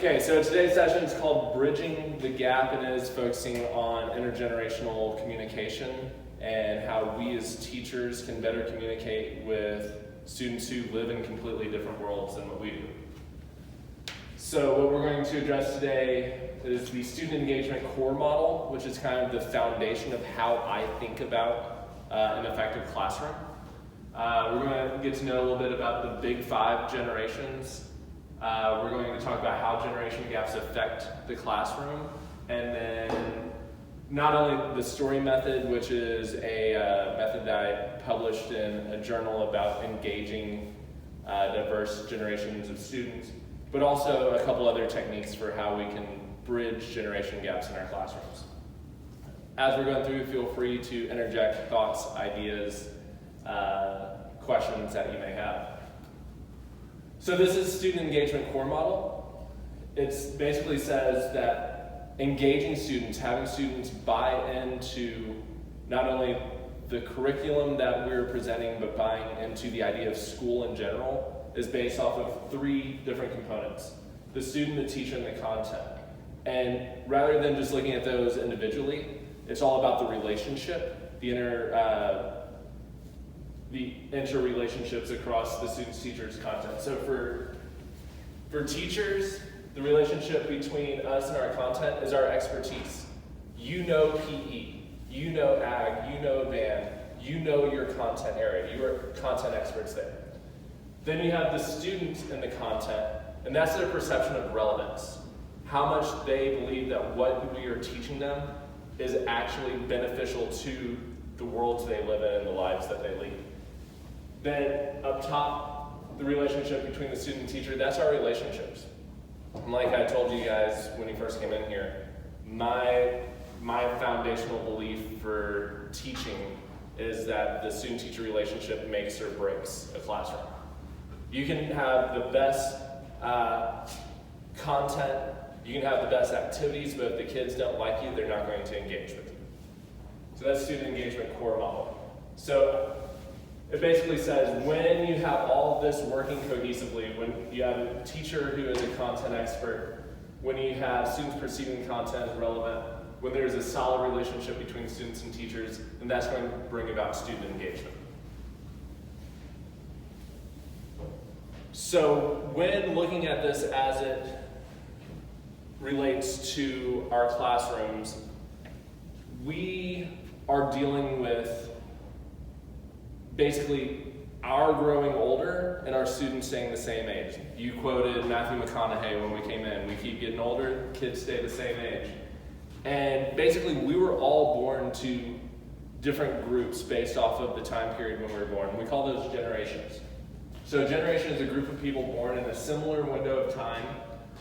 Okay, so today's session is called Bridging the Gap, and it is focusing on intergenerational communication and how we as teachers can better communicate with students who live in completely different worlds than what we do. So what we're going to address today is the student engagement core model, which is kind of the foundation of how I think about an effective classroom. We're going to get to know a little bit about the big 5 generations. We're going to talk about how generation gaps affect the classroom, and then not only the story method, which is a method that I published in a journal about engaging diverse generations of students, but also a couple other techniques for how we can bridge generation gaps in our classrooms. As we're going through, feel free to interject thoughts, ideas, questions that you may have. So this is student engagement core model. It basically says that engaging students, having students buy into not only the curriculum that we're presenting, but buying into the idea of school in general, is based off of 3 different components: the student, the teacher, and the content. And rather than just looking at those individually, it's all about the relationship, the interrelationships across the students, teachers, content. So for teachers, the relationship between us and our content is our expertise. You know PE, you know ag, you know band, you know your content area. You are content experts there. Then you have the student and the content, and that's their perception of relevance. How much they believe that what we are teaching them is actually beneficial to the worlds they live in and the lives that they lead. Then up top, the relationship between the student and teacher, that's our relationships. And like I told you guys when you first came in here, my foundational belief for teaching is that the student-teacher relationship makes or breaks a classroom. You can have the best content, you can have the best activities, but if the kids don't like you, they're not going to engage with you. So that's student engagement core model. So it basically says when you have all of this working cohesively, when you have a teacher who is a content expert, when you have students perceiving content as relevant, when there's a solid relationship between students and teachers, then that's going to bring about student engagement. So when looking at this as it relates to our classrooms, we are dealing with basically our growing older and our students staying the same age. You quoted Matthew McConaughey when we came in. We keep getting older, kids stay the same age. And basically we were all born to different groups based off of the time period when we were born. We call those generations. So a generation is a group of people born in a similar window of time,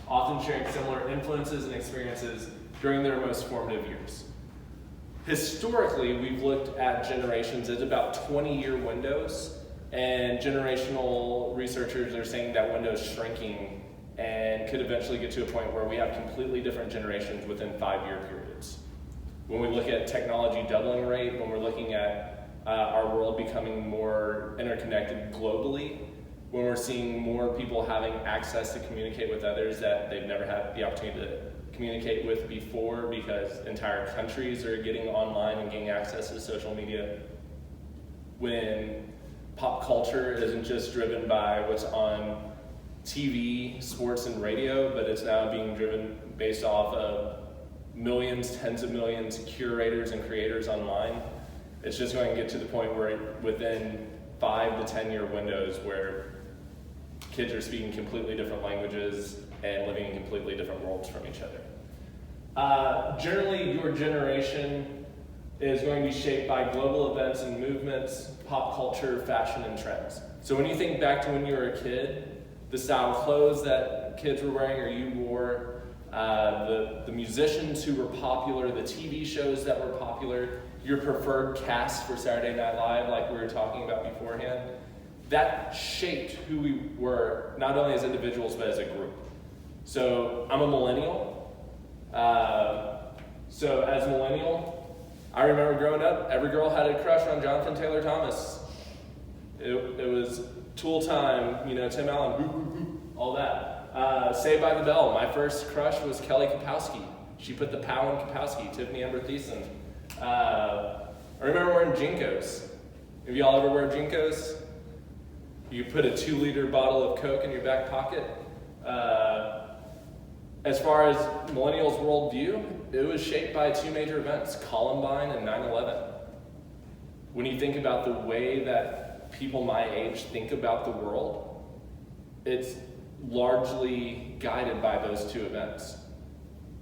often sharing similar influences and experiences during their most formative years. Historically, we've looked at generations as about 20-year windows, and generational researchers are saying that window is shrinking and could eventually get to a point where we have completely different generations within 5-year periods. When we look at technology doubling rate, when we're looking at our world becoming more interconnected globally, when we're seeing more people having access to communicate with others that they've never had the opportunity to communicate with before because entire countries are getting online and getting access to social media, when pop culture isn't just driven by what's on TV, sports, and radio, but it's now being driven based off of millions, tens of millions of curators and creators online. It's just going to get to the point where within 5 to 10 year windows where kids are speaking completely different languages and living in completely different worlds from each other. Generally, your generation is going to be shaped by global events and movements, pop culture, fashion, and trends. So when you think back to when you were a kid, the style of clothes that kids were wearing or you wore, the musicians who were popular, the TV shows that were popular, your preferred cast for Saturday Night Live, like we were talking about beforehand, that shaped who we were, not only as individuals, but as a group. So I'm a millennial. So as a millennial, I remember growing up, every girl had a crush on Jonathan Taylor Thomas. It was Tool Time, Tim Allen, all that. Saved by the Bell. My first crush was Kelly Kapowski. She put the pow in Kapowski, Tiffany Amber Thiessen. I remember wearing Jinkos. Have y'all ever wear Jinkos? You put a 2-liter bottle of Coke in your back pocket. As far as millennials' worldview, it was shaped by 2 major events, Columbine and 9/11. When you think about the way that people my age think about the world, it's largely guided by those 2 events.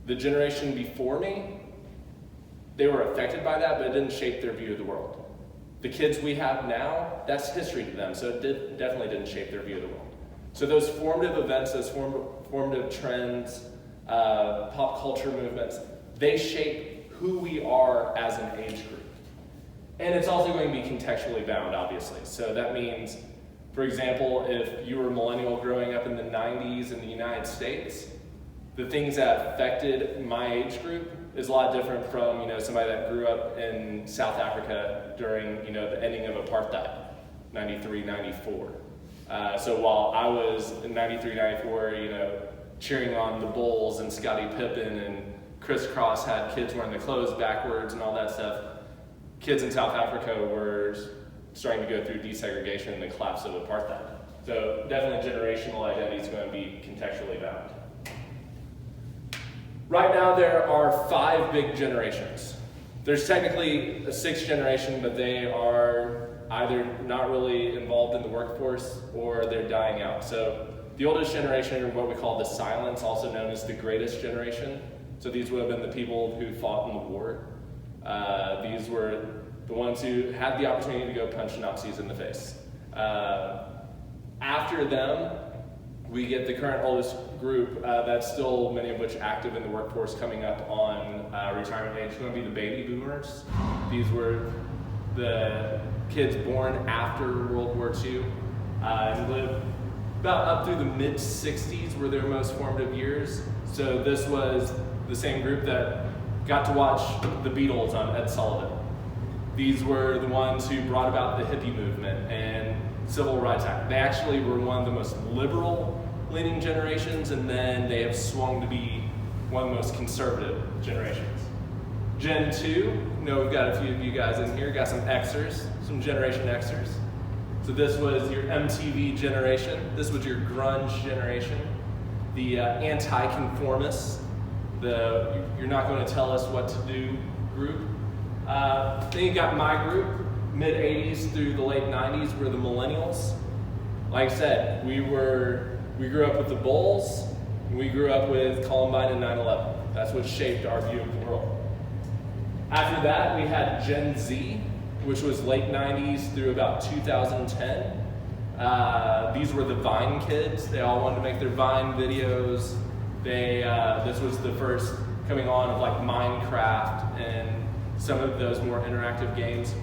The generation before me, they were affected by that, but it didn't shape their view of the world. The kids we have now, that's history to them, so it definitely didn't shape their view of the world. So those formative events, those formative trends, pop culture movements, they shape who we are as an age group. And it's also going to be contextually bound, obviously. So that means, for example, if you were a millennial growing up in the 90s in the United States, the things that affected my age group is a lot different from, somebody that grew up in South Africa during, the ending of apartheid, 93, 94. So while I was in 93, 94, cheering on the Bulls and Scottie Pippen and Criss Cross had kids wearing the clothes backwards and all that stuff, kids in South Africa were starting to go through desegregation and the collapse of apartheid. So definitely generational identity is going to be contextually bound. Right now there are 5 big generations. There's technically a 6th generation, but they are either not really involved in the workforce or they're dying out. So the oldest generation are what we call the silents, also known as the greatest generation. So these would have been the people who fought in the war. These were the ones who had the opportunity to go punch Nazis in the face. After them, we get the current oldest group that's still, many of which active in the workforce, coming up on retirement age. It's going to be the baby boomers. These were the kids born after World War II and lived about up through the mid-60s were their most formative years. So this was the same group that got to watch the Beatles on Ed Sullivan. These were the ones who brought about the hippie movement and Civil Rights Act. They actually were one of the most liberal-leaning generations, and then they have swung to be one of the most conservative generations. Gen 2, we've got a few of you guys in here, got some Xers, some Generation Xers. So this was your MTV generation. This was your grunge generation. The anti-conformists, the you're not going to tell us what to do group. Then you got my group, mid-80s through the late 90s, were the millennials. Like I said, we grew up with the Bulls, and we grew up with Columbine and 9/11. That's what shaped our view of the world. After that, we had Gen Z, which was late 90s through about 2010. These were the Vine kids. They all wanted to make their Vine videos. This was the first coming on of like Minecraft and some of those more interactive games.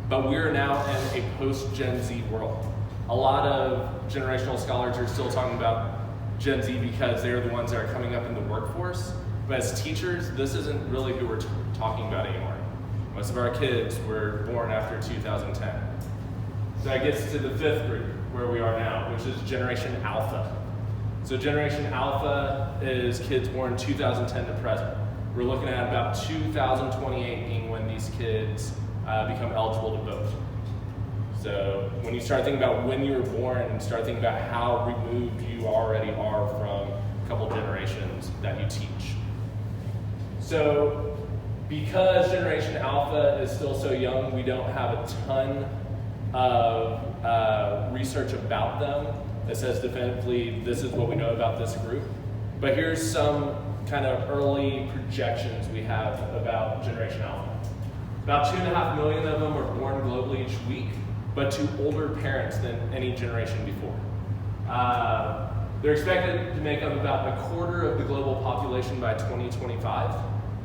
But we're now in a post-Gen Z world. A lot of generational scholars are still talking about Gen Z because they're the ones that are coming up in the workforce. But as teachers, this isn't really who we're talking about anymore. Most of our kids were born after 2010. So that gets to the 5th group, where we are now, which is Generation Alpha. So Generation Alpha is kids born 2010 to present. We're looking at about 2028 being when these kids become eligible to vote. So when you start thinking about when you were born and start thinking about how removed you already are from a couple generations that you teach. So because Generation Alpha is still so young, we don't have a ton of research about them that says definitively this is what we know about this group. But here's some kind of early projections we have about Generation Alpha. About 2.5 million of them are born globally each week, but to older parents than any generation before. They're expected to make up about 1/4 of the global population by 2025.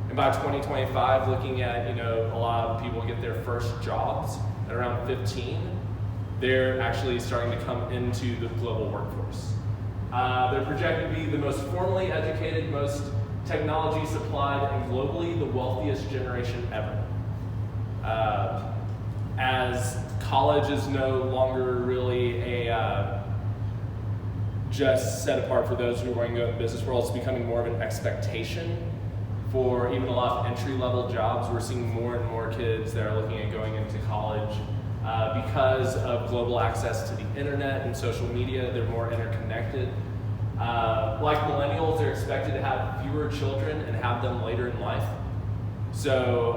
And by 2025, looking at, a lot of people get their first jobs at around 15, they're actually starting to come into the global workforce. They're projected to be the most formally educated, most technology supplied, and globally the wealthiest generation ever. As college is no longer really a just set apart for those who are going to go in the business world. It's becoming more of an expectation for even a lot of entry-level jobs. We're seeing more and more kids that are looking at going into college because of global access to the internet and social media. They're more interconnected. Like millennials, they're expected to have fewer children and have them later in life. So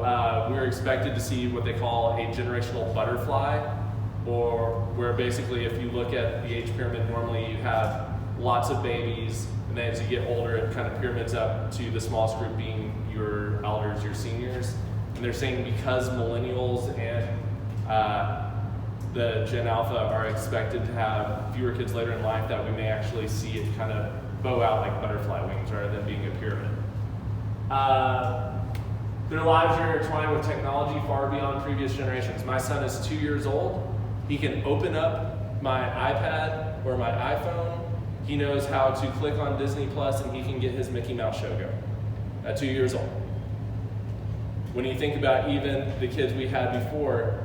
we're expected to see what they call a generational butterfly, or where basically if you look at the age pyramid, normally you have lots of babies, and then as you get older, it kind of pyramids up to the smallest group being your elders, your seniors. And they're saying because millennials and the Gen Alpha are expected to have fewer kids later in life, that we may actually see it kind of bow out like butterfly wings rather than being a pyramid. Their lives are intertwined with technology far beyond previous generations. My son is 2 years old. He can open up my iPad or my iPhone. He knows how to click on Disney Plus and he can get his Mickey Mouse show going at 2 years old. When you think about even the kids we had before,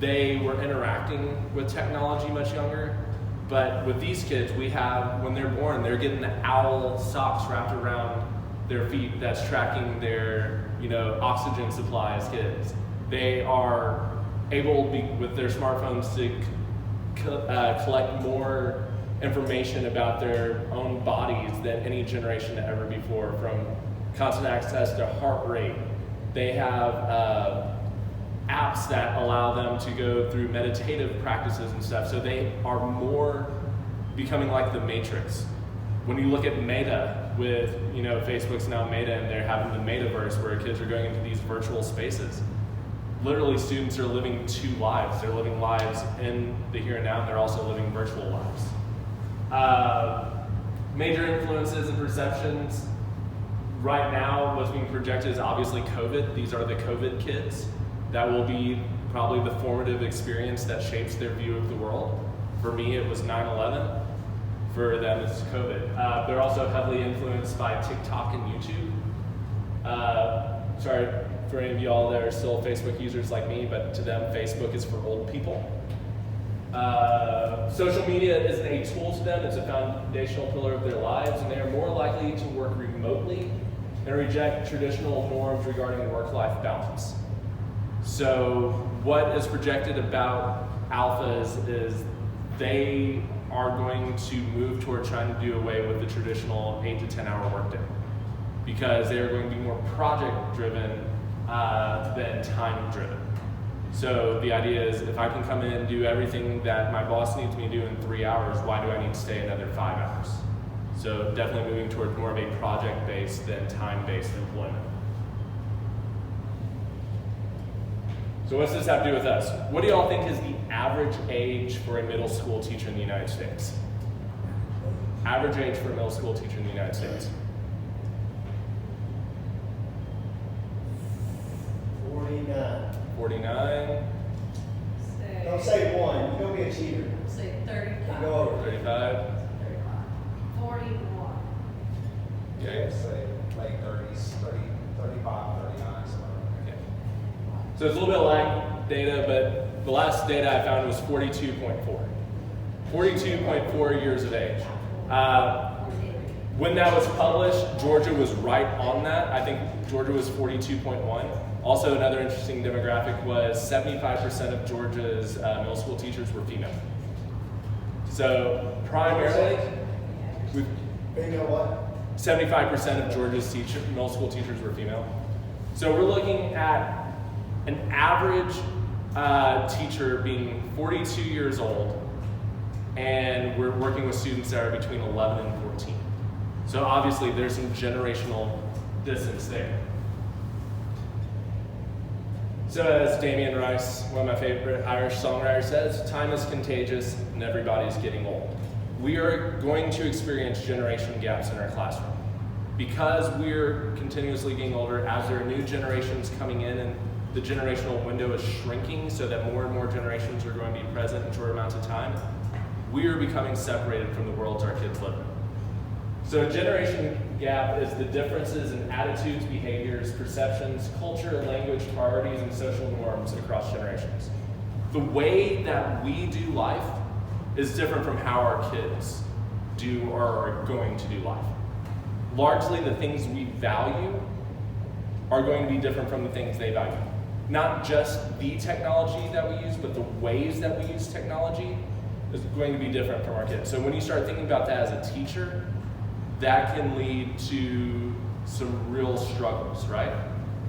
they were interacting with technology much younger. But with these kids, we have, when they're born, they're getting the owl socks wrapped around their feet that's tracking their, oxygen supply as kids. They are able, with their smartphones, to collect more information about their own bodies than any generation ever before, from constant access to heart rate. They have apps that allow them to go through meditative practices and stuff, so they are more becoming like the Matrix. When you look at Meta, with Facebook's now Meta, and they're having the Metaverse where kids are going into these virtual spaces. Literally, students are living two lives. They're living lives in the here and now, and they're also living virtual lives. Major influences and perceptions. Right now, what's being projected is obviously COVID. These are the COVID kids. That will be probably the formative experience that shapes their view of the world. For me, it was 9/11. For them, it's COVID. They're also heavily influenced by TikTok and YouTube. Sorry for any of y'all that are still Facebook users like me, but to them, Facebook is for old people. Social media isn't a tool to them, it's a foundational pillar of their lives, and they are more likely to work remotely and reject traditional norms regarding work-life balance. So what is projected about alphas is they are going to move toward trying to do away with the traditional 8 to 10 hour workday, because they are going to be more project driven than time driven. So the idea is, if I can come in and do everything that my boss needs me to do in 3 hours, why do I need to stay another 5 hours? So definitely moving toward more of a project based than time based employment. So what's this have to do with us? What do y'all think is the average age for a middle school teacher in the United States? Average age for a middle school teacher in the United States? 49. 49? Don't say one, don't be a cheater. Say 35. Go over. 35? 41. Okay. Say late 30s, 30, 35, 39, something like that. So it's a little bit of lag data, but the last data I found was 42.4. 42.4 years of age. When that was published, Georgia was right on that. I think Georgia was 42.1. Also, another interesting demographic was 75% of Georgia's middle school teachers were female. So primarily, Female what? 75% of Georgia's middle school teachers were female. So we're looking at an average teacher being 42 years old, and we're working with students that are between 11 and 14. So obviously there's some generational distance there. So as Damien Rice, one of my favorite Irish songwriters, says, time is contagious and everybody's getting old. We are going to experience generation gaps in our classroom. Because we're continuously getting older, as there are new generations coming in and the generational window is shrinking so that more and more generations are going to be present in short amounts of time, we are becoming separated from the worlds our kids live in. So a generation gap is the differences in attitudes, behaviors, perceptions, culture, language, priorities, and social norms across generations. The way that we do life is different from how our kids do or are going to do life. Largely the things we value are going to be different from the things they value. Not just the technology that we use, but the ways that we use technology is going to be different from our kids. So when you start thinking about that as a teacher, that can lead to some real struggles, right?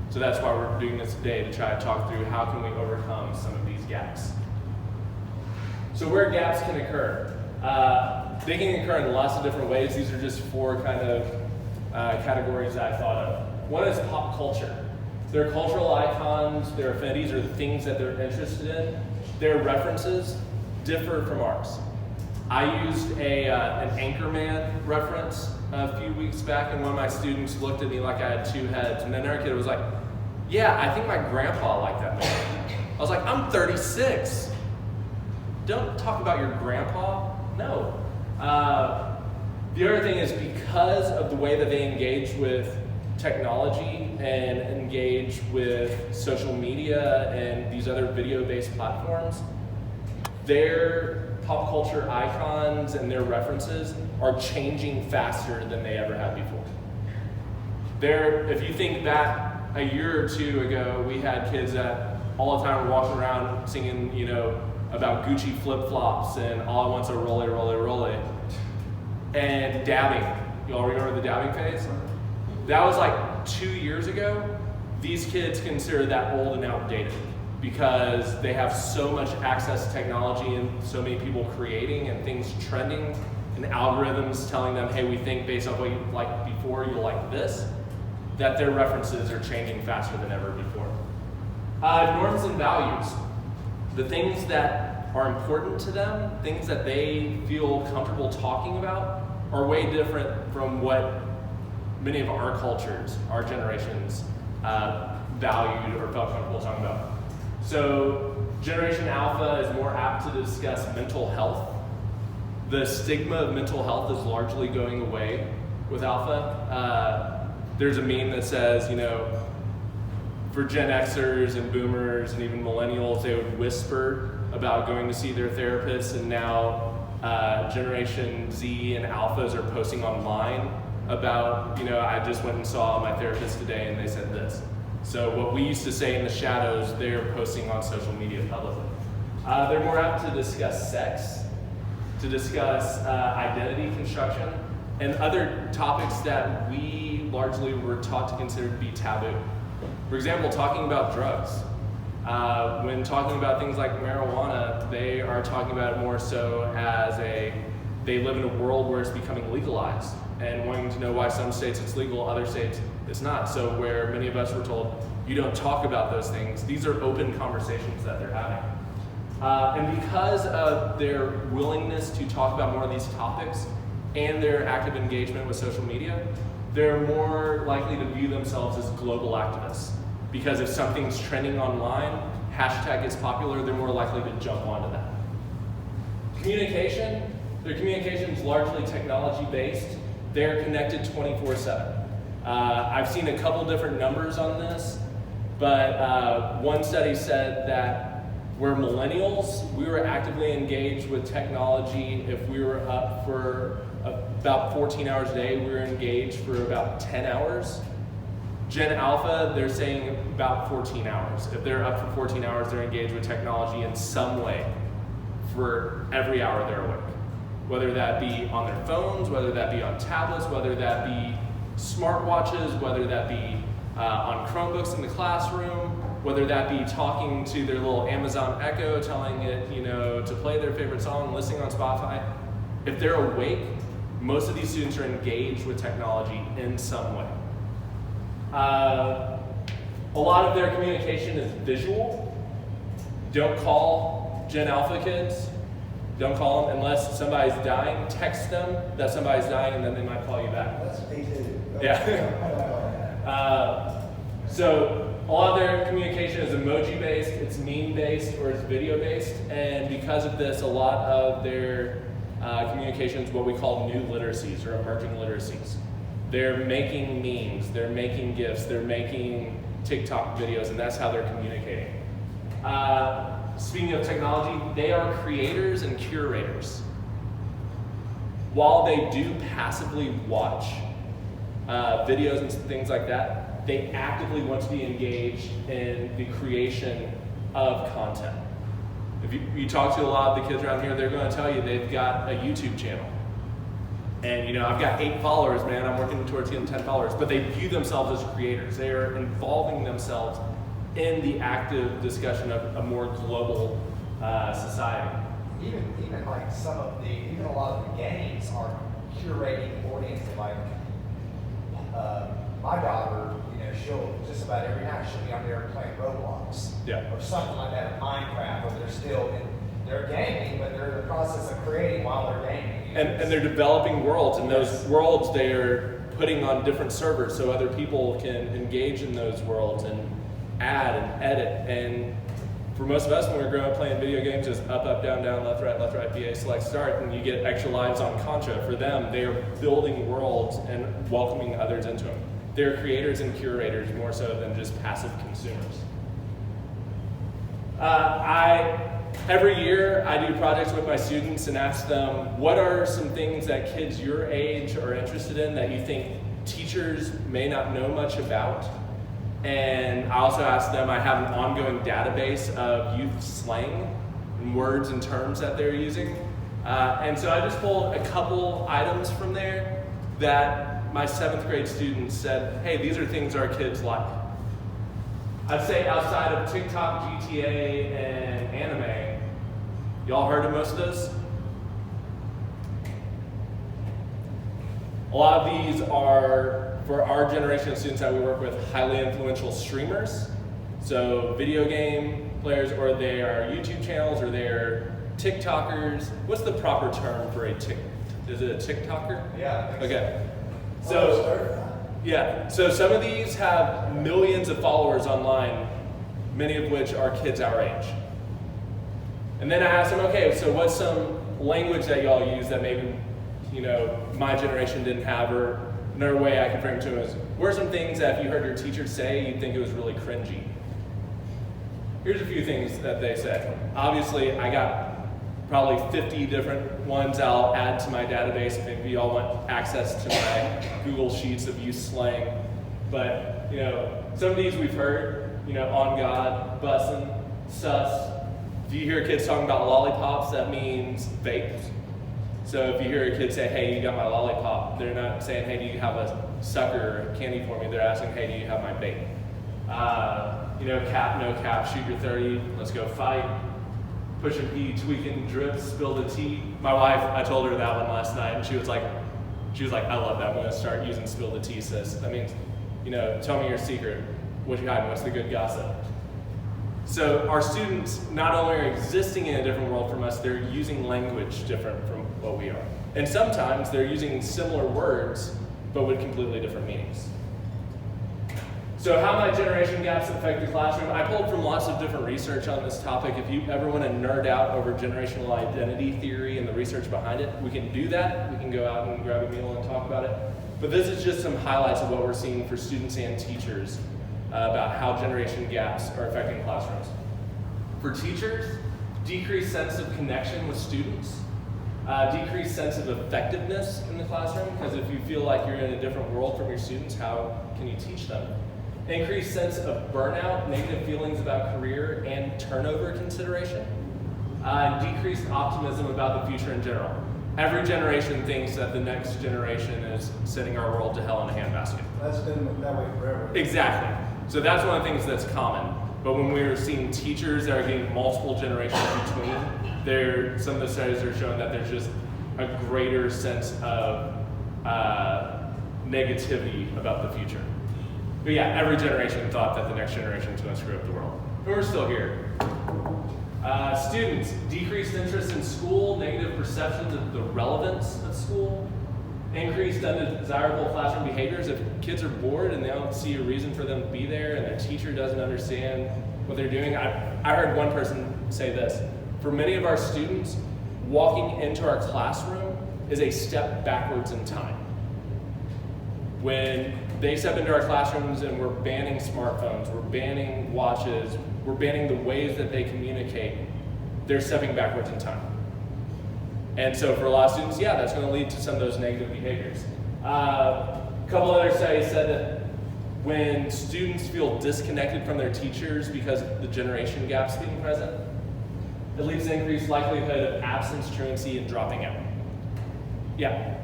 So that's why we're doing this today, to try to talk through how can we overcome some of these gaps. So where gaps can occur. They can occur in lots of different ways. These are just 4 kind of categories I thought of. One is pop culture. Their cultural icons, their affinities, or the things that they're interested in, their references differ from ours. I used an Anchorman reference a few weeks back, and one of my students looked at me like I had 2 heads, and then another kid was like, yeah, I think my grandpa liked that movie. I was like, I'm 36. Don't talk about your grandpa. No. The other thing is, because of the way that they engage with technology and engage with social media and these other video-based platforms, their pop culture icons and their references are changing faster than they ever have before. If you think back a year or 2 ago, we had kids that all the time were walking around singing, about Gucci flip-flops and all I want's a rolly, rolly, rolly. And dabbing. Y'all remember the dabbing phase? That was like 2 years ago. These kids consider that old and outdated because they have so much access to technology and so many people creating and things trending and algorithms telling them, hey, we think based on what you liked before, you'll like this, that their references are changing faster than ever before. Norms and values. The things that are important to them, things that they feel comfortable talking about, are way different from what many of our cultures, our generations, valued or felt comfortable talking about. So Generation Alpha is more apt to discuss mental health. The stigma of mental health is largely going away with Alpha. There's a meme that says, for Gen Xers and Boomers and even Millennials, they would whisper about going to see their therapist, and now Generation Z and Alphas are posting online about, I just went and saw my therapist today and they said this. So what we used to say in the shadows, they're posting on social media publicly. They're more apt to discuss sex, to discuss identity construction, and other topics that we largely were taught to consider to be taboo. For example, talking about drugs. When talking about things like marijuana, they are talking about it more so as they live in a world where it's becoming legalized and wanting to know why some states it's legal, other states it's not. So where many of us were told, you don't talk about those things, these are open conversations that they're having. And because of their willingness to talk about more of these topics and their active engagement with social media, they're more likely to view themselves as global activists. Because if something's trending online, hashtag gets popular, they're more likely to jump onto that. Communication, their communication is largely technology-based. They're connected 24/7. I've seen a couple different numbers on this, but one study said that we're millennials, we were actively engaged with technology. If we were up for about 14 hours a day, we were engaged for about 10 hours. Gen Alpha, they're saying about 14 hours. If they're up for 14 hours, they're engaged with technology in some way for every hour they're awake. Whether that be on their phones, whether that be on tablets, whether that be smartwatches, whether that be on Chromebooks in the classroom, whether that be talking to their little Amazon Echo, telling it, to play their favorite song, listening on Spotify. If they're awake, most of these students are engaged with technology in some way. A lot of their communication is visual. Don't call Gen Alpha kids. Don't call them unless somebody's dying. Text them that somebody's dying, and then they might call you back. That's me too. Yeah. So a lot of their communication is emoji-based, it's meme-based, or it's video-based. And because of this, a lot of their communication is what we call new literacies or emerging literacies. They're making memes, they're making GIFs, they're making TikTok videos, and that's how they're communicating. Speaking of technology, they are creators and curators. while they do passively watch videos and things like that, they actively want to be engaged in the creation of content. If you talk to a lot of the kids around here, they're going to tell you they've got a YouTube channel. And I've got 8 followers, man, I'm working towards getting 10 followers, but they view themselves as creators. They are involving themselves in the active discussion of a more global society. Even like even a lot of the games are curating audiences. Like my daughter, she'll just about every night she'll be on there playing Roblox, or something like that, Minecraft, or they're still they're gaming, but they're in the process of creating while they're gaming. And they're developing worlds, and those worlds they are putting on different servers so other people can engage in those worlds and add and edit. And for most of us, when we were growing up playing video games, it's up, up, down, down, left, right, BA, select, start, and you get extra lives on Contra. For them, they are building worlds and welcoming others into them. They're creators and curators more so than just passive consumers. Every year, I do projects with my students and ask them, what are some things that kids your age are interested in that you think teachers may not know much about? And I also ask them, I have an ongoing database of youth slang and words and terms that they're using. And so I just pulled a couple items from there that my 7th grade students said, hey, these are things our kids like. I'd say outside of TikTok, GTA, and anime, y'all heard of most of those? A lot of these are, for our generation of students that we work with, highly influential streamers. So video game players, or they are YouTube channels, or they're TikTokers. What's the proper term for is it a TikToker? Yeah. Okay. So some of these have millions of followers online, many of which are kids our age. And then I asked them, okay, so what's some language that y'all use that maybe, my generation didn't have, or another way I could bring to them is, what are some things that if you heard your teacher say, you'd think it was really cringy? Here's a few things that they said. Obviously, I got probably 50 different ones I'll add to my database if maybe y'all want access to my Google Sheets of youth slang. But, some of these we've heard, on God, bussin', sus. If you hear kids talking about lollipops, that means vapes. So if you hear a kid say, hey, you got my lollipop, they're not saying, hey, do you have a sucker or candy for me? They're asking, hey, do you have my vape? Cap, no cap, shoot your 30, let's go fight. Pushing P, tweaking, drip, spill the tea. My wife, I told her that one last night, and she was like, I love that. I'm gonna start using spill the tea, sis. That means, tell me your secret. What you hiding? What's the good gossip? So our students not only are existing in a different world from us, they're using language different from what we are. And sometimes they're using similar words, but with completely different meanings. So how might generation gaps affect the classroom? I pulled from lots of different research on this topic. If you ever want to nerd out over generational identity theory and the research behind it, we can do that. We can go out and grab a meal and talk about it. But this is just some highlights of what we're seeing for students and teachers about how generation gaps are affecting classrooms. For teachers, decreased sense of connection with students, decreased sense of effectiveness in the classroom, because if you feel like you're in a different world from your students, how can you teach them? Increased sense of burnout, negative feelings about career and turnover consideration, and decreased optimism about the future in general. Every generation thinks that the next generation is sending our world to hell in a handbasket. That's been that way forever. Exactly. So that's one of the things that's common. But when we're seeing teachers that are getting multiple generations between, some of the studies are showing that there's just a greater sense of negativity about the future. But yeah, every generation thought that the next generation was going to screw up the world. And we're still here. Students, decreased interest in school, negative perceptions of the relevance of school, increased undesirable classroom behaviors. If kids are bored and they don't see a reason for them to be there and their teacher doesn't understand what they're doing. I heard one person say this: for many of our students, walking into our classroom is a step backwards in time. When they step into our classrooms and we're banning smartphones, we're banning watches, we're banning the ways that they communicate, they're stepping backwards in time. And so for a lot of students, yeah, that's going to lead to some of those negative behaviors. A couple other studies said that when students feel disconnected from their teachers because of the generation gaps being present, it leads to increased likelihood of absence, truancy, and dropping out. Yeah?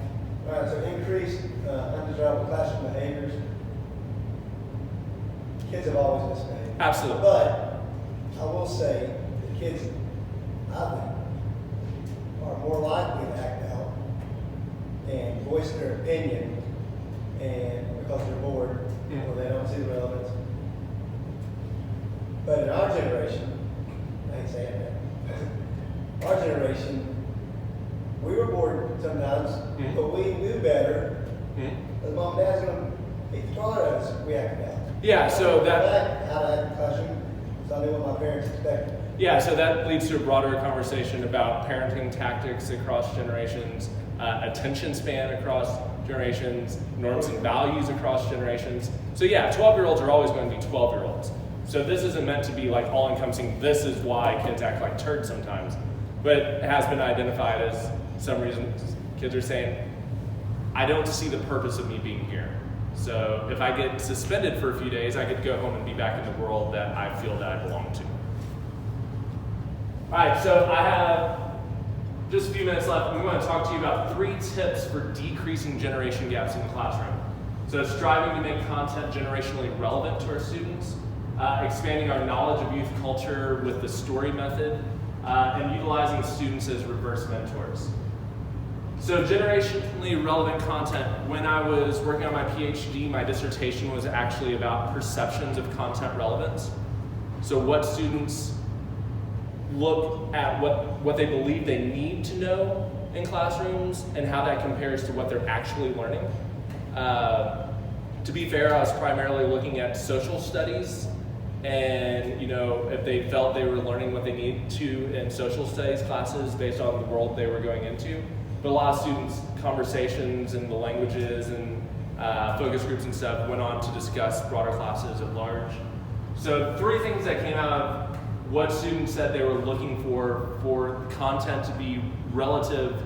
All right, so increased undesirable classroom behaviors. Kids have always misbehaved. Absolutely. But I will say the kids, I think, are more likely to act out and voice their opinion, and because they're bored or they don't see the relevance. But in our generation, I ain't saying that. Our generation, we were bored sometimes, but we knew better. The mom and dad's gonna be taught us, we acted out. Yeah, so that out of that classroom, so I knew what my parents expected. Yeah, so that leads to a broader conversation about parenting tactics across generations, attention span across generations, norms and values across generations. So yeah, 12-year-olds are always going to be 12-year-olds. So this isn't meant to be like all-encompassing, this is why kids act like turds sometimes. But it has been identified as some reason kids are saying, I don't see the purpose of me being here. So if I get suspended for a few days, I get to go home and be back in the world that I feel that I belong to. All right, so I have just a few minutes left. We want to talk to you about 3 tips for decreasing generation gaps in the classroom. So striving to make content generationally relevant to our students, expanding our knowledge of youth culture with the story method, and utilizing students as reverse mentors. So generationally relevant content. When I was working on my PhD, my dissertation was actually about perceptions of content relevance. So what students look at what they believe they need to know in classrooms and how that compares to what they're actually learning. To be fair, I was primarily looking at social studies and if they felt they were learning what they needed to in social studies classes based on the world they were going into. But a lot of students' conversations and the languages and focus groups and stuff went on to discuss broader classes at large. So 3 things that came out of what students said they were looking for content to be relative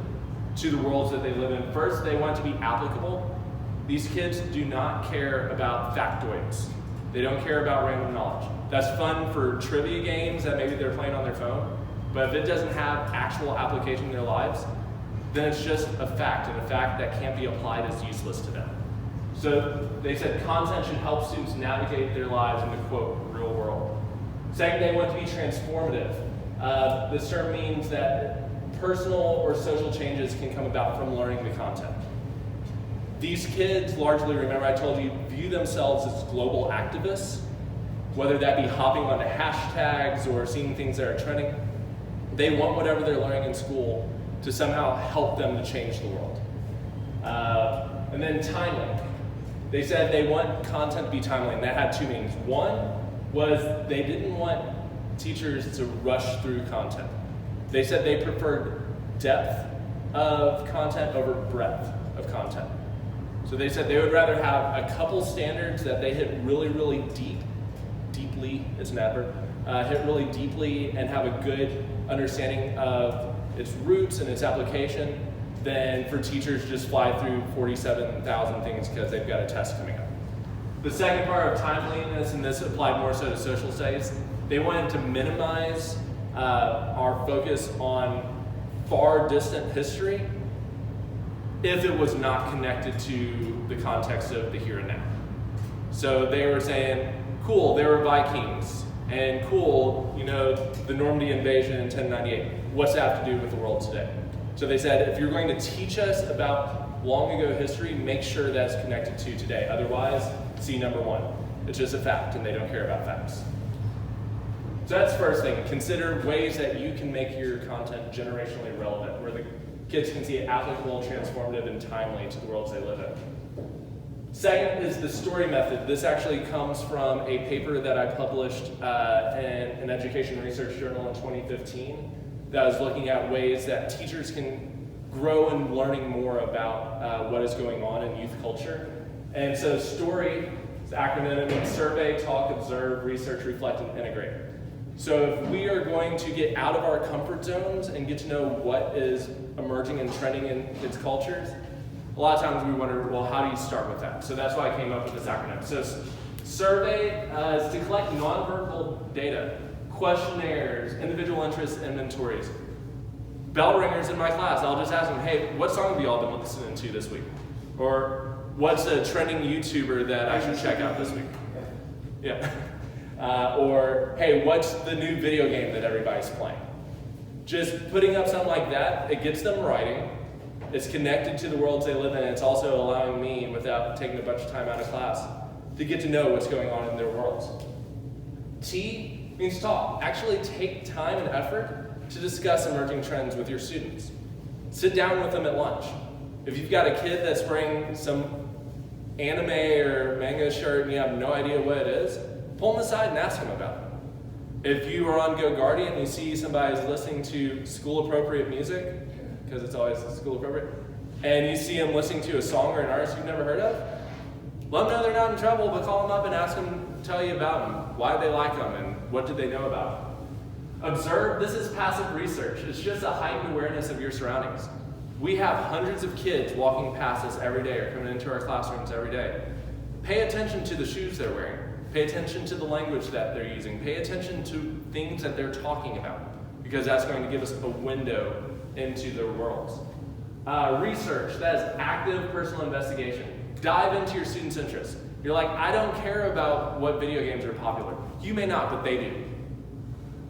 to the worlds that they live in. First, they want it to be applicable. These kids do not care about factoids. They don't care about random knowledge. That's fun for trivia games that maybe they're playing on their phone, but if it doesn't have actual application in their lives, then it's just a fact, and a fact that can't be applied is useless to them. So they said content should help students navigate their lives in the, quote, real world. Second, they want to be transformative. This term means that personal or social changes can come about from learning the content. These kids largely, remember I told you, view themselves as global activists, whether that be hopping onto hashtags or seeing things that are trending. They want whatever they're learning in school to somehow help them to change the world. And then timely. They said they want content to be timely, and that had 2 meanings. One was they didn't want teachers to rush through content. They said they preferred depth of content over breadth of content. So they said they would rather have a couple standards that they hit really, really deeply, it's an adverb, hit really deeply and have a good understanding of its roots and its application, than for teachers to just fly through 47,000 things because they've got a test coming up. The second part of timeliness, and this applied more so to social studies, they wanted to minimize our focus on far distant history if it was not connected to the context of the here and now. So they were saying, cool, there were Vikings, and cool, the Normandy invasion in 1098. What's that have to do with the world today? So they said, if you're going to teach us about long ago history, make sure that's connected to today. Otherwise, see number 1. It's just a fact, and they don't care about facts. So that's the first thing. Consider ways that you can make your content generationally relevant, where the kids can see it applicable, transformative, and timely to the worlds they live in. Second is the story method. This actually comes from a paper that I published in an education research journal in 2015 that was looking at ways that teachers can grow in learning more about what is going on in youth culture. And so STORY, is the acronym means survey, talk, observe, research, reflect, and integrate. So if we are going to get out of our comfort zones and get to know what is emerging and trending in kids' cultures, a lot of times we wonder, well, how do you start with that? So that's why I came up with this acronym. So survey is to collect nonverbal data, questionnaires, individual interests, inventories. Bell ringers in my class, I'll just ask them, hey, what song have you all been listening to this week? Or what's a trending YouTuber that I should check out this week? Yeah. Or, hey, what's the new video game that everybody's playing? Just putting up something like that, it gets them writing. It's connected to the worlds they live in, and it's also allowing me, without taking a bunch of time out of class, to get to know what's going on in their worlds. T means talk. Actually take time and effort to discuss emerging trends with your students. Sit down with them at lunch. If you've got a kid that's wearing some anime or manga shirt and you have no idea what it is, pull them aside and ask them about it. If you are on Go Guardian and you see somebody's listening to school-appropriate music, because it's always school-appropriate, and you see them listening to a song or an artist you've never heard of, let them know they're not in trouble, but call them up and ask them to tell you about them, why they like them, and what did they know about them. Observe, this is passive research. It's just a heightened awareness of your surroundings. We have hundreds of kids walking past us every day or coming into our classrooms every day. Pay attention to the shoes they're wearing. Pay attention to the language that they're using. Pay attention to things that they're talking about, because that's going to give us a window into their worlds. Research, that is active personal investigation. Dive into your students' interests. You're like, I don't care about what video games are popular. You may not, but they do.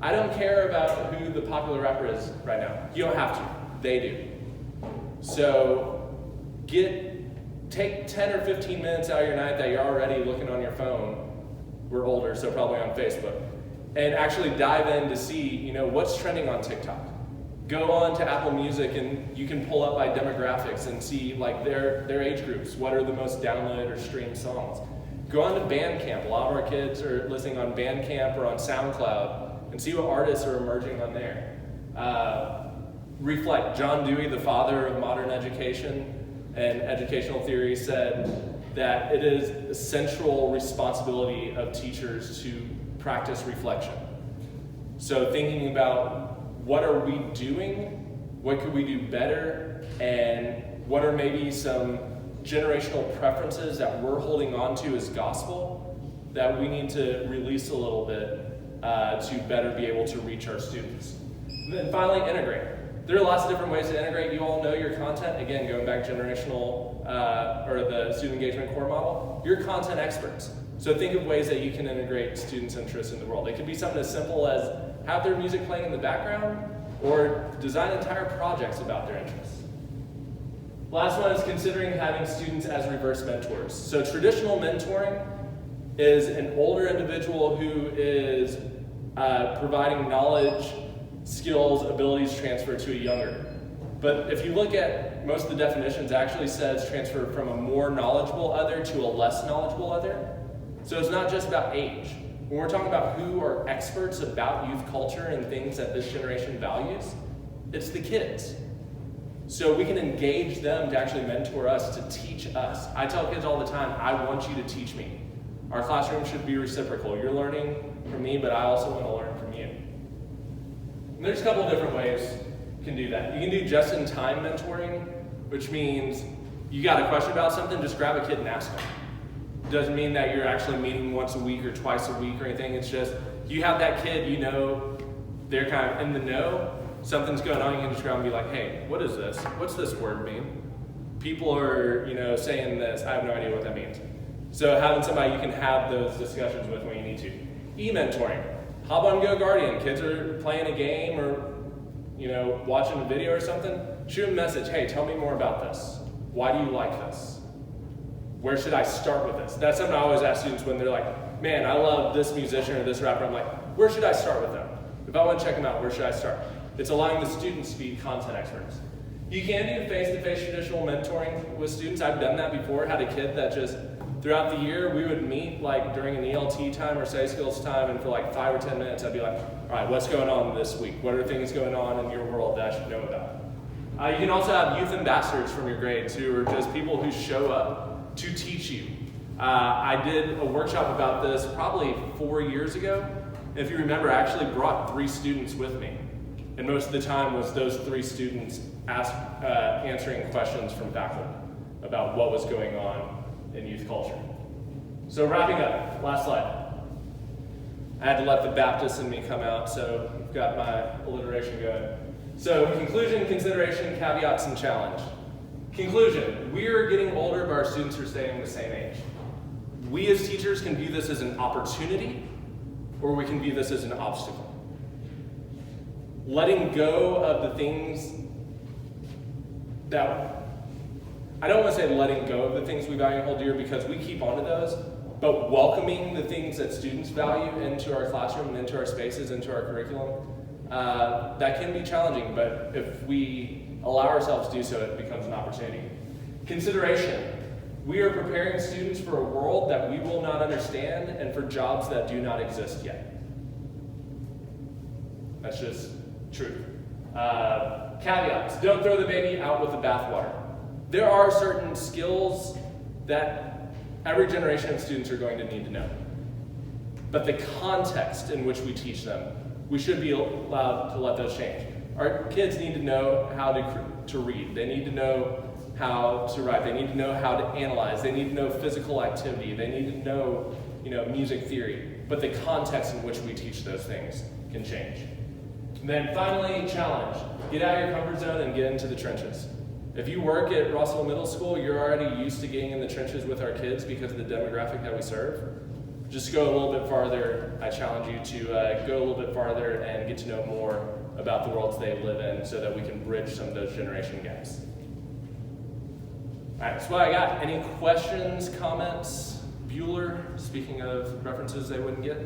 I don't care about who the popular rapper is right now. You don't have to. They do. So take 10 or 15 minutes out of your night that you're already looking on your phone. We're older, so probably on Facebook. And actually dive in to see, what's trending on TikTok. Go on to Apple Music and you can pull up by demographics and see like their age groups. What are the most downloaded or streamed songs? Go on to Bandcamp. A lot of our kids are listening on Bandcamp or on SoundCloud, and see what artists are emerging on there. Reflect. John Dewey, the father of modern education and educational theory, said that it is a central responsibility of teachers to practice reflection. So thinking about what are we doing, what could we do better, and what are maybe some generational preferences that we're holding on to as gospel that we need to release a little bit to better be able to reach our students. And then finally, integrate. There are lots of different ways to integrate. You all know your content. Again, going back to generational or the student engagement core model, you're content experts. So think of ways that you can integrate students' interests in the world. It could be something as simple as have their music playing in the background, or design entire projects about their interests. Last one is considering having students as reverse mentors. So traditional mentoring is an older individual who is providing knowledge, skills, abilities transfer to a younger. But if you look at most of the definitions, it actually says transfer from a more knowledgeable other to a less knowledgeable other. So it's not just about age. When we're talking about who are experts about youth culture and things that this generation values, it's the kids. So we can engage them to actually mentor us, to teach us. I tell kids all the time, I want you to teach me. Our classroom should be reciprocal. You're learning from me, but I also want to learn from you. And there's a couple of different ways you can do that. You can do just-in-time mentoring, which means you got a question about something, just grab a kid and ask them. Doesn't mean that you're actually meeting once a week or twice a week or anything. It's just, you have that kid, they're kind of in the know, something's going on, you can just grab and be like, hey, what is this? What's this word mean? People are, saying this, I have no idea what that means. So having somebody you can have those discussions with when you need to. E-mentoring. Hop on Go Guardian. Kids are playing a game or, watching a video or something. Shoot them a message, hey, tell me more about this. Why do you like this? Where should I start with this? That's something I always ask students when they're like, man, I love this musician or this rapper. I'm like, where should I start with them? If I want to check them out, where should I start? It's allowing the students to be content experts. You can do face-to-face traditional mentoring with students. I've done that before. Had a kid that just, throughout the year, we would meet like during an ELT time or say skills time, and for like 5 or 10 minutes, I'd be like, all right, what's going on this week? What are things going on in your world that I should know about? You can also have youth ambassadors from your grades who are just people who show up to teach you. I did a workshop about this probably 4 years ago. If you remember, I actually brought 3 students with me. And most of the time was those 3 students answering questions from faculty about what was going on in youth culture. So wrapping up, last slide. I had to let the Baptist in me come out, so I've got my alliteration going. So conclusion, consideration, caveats, and challenge. Conclusion, we are getting older, but our students are staying the same age. We as teachers can view this as an opportunity, or we can view this as an obstacle. Letting go of the things that, I don't want to say letting go of the things we value and hold dear, because we keep on to those, but welcoming the things that students value into our classroom and into our spaces, into our curriculum, that can be challenging, but if we allow ourselves to do so, it becomes an opportunity. Consideration. We are preparing students for a world that we will not understand and for jobs that do not exist yet. That's just truth. Caveats. Don't throw the baby out with the bathwater. There are certain skills that every generation of students are going to need to know. But the context in which we teach them, we should be allowed to let those change. Our kids need to know how to read. They need to know how to write. They need to know how to analyze. They need to know physical activity. They need to know, music theory. But the context in which we teach those things can change. And then finally, challenge. Get out of your comfort zone and get into the trenches. If you work at Russell Middle School, you're already used to getting in the trenches with our kids because of the demographic that we serve. Just go a little bit farther. I challenge you to go a little bit farther and get to know more about the worlds they live in so that we can bridge some of those generation gaps. All right, that's what I got. Any questions, comments? Bueller, speaking of references they wouldn't get?